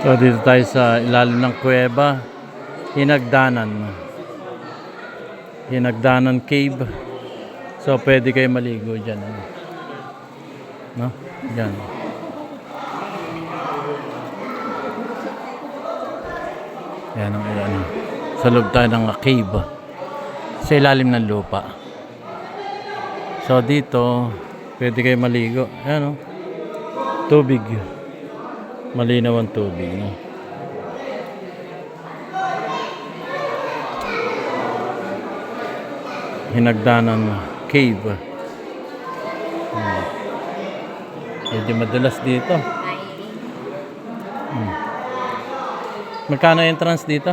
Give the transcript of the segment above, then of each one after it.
So dito tayo sa ilalim ng kuweba, Hinagdanan Cave. So pwede kayo maligo dyan, no? Dyan. Yan ang ilan. Sa loob tayo ng cave, sa ilalim ng lupa. So dito pwede kayo maligo. Ayan, tubig. Malinaw ang tubig, no? Hinagdanan Cave. Medyo madulas dito. Magkano entrance dito?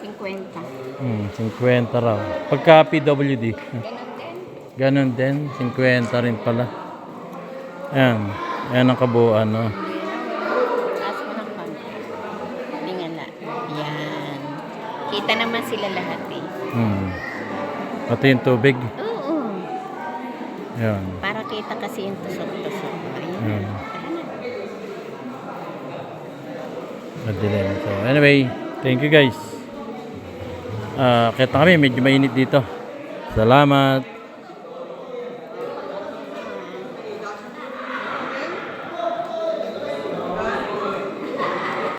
50. 50 raw. Pagka PWD. Ganon din. 50 rin pala. Ayan. Ayan ang kabuuan, no? Taas mo ng konti. Tingala. Yan. Kita naman sila lahat eh. Pati yung tubig. Oo. Ayan. Para kita kasi yung tusok-tusok. Ayan. Ayan. Madilim. So anyway, thank you guys. Kita kami, medyo mainit dito. Salamat.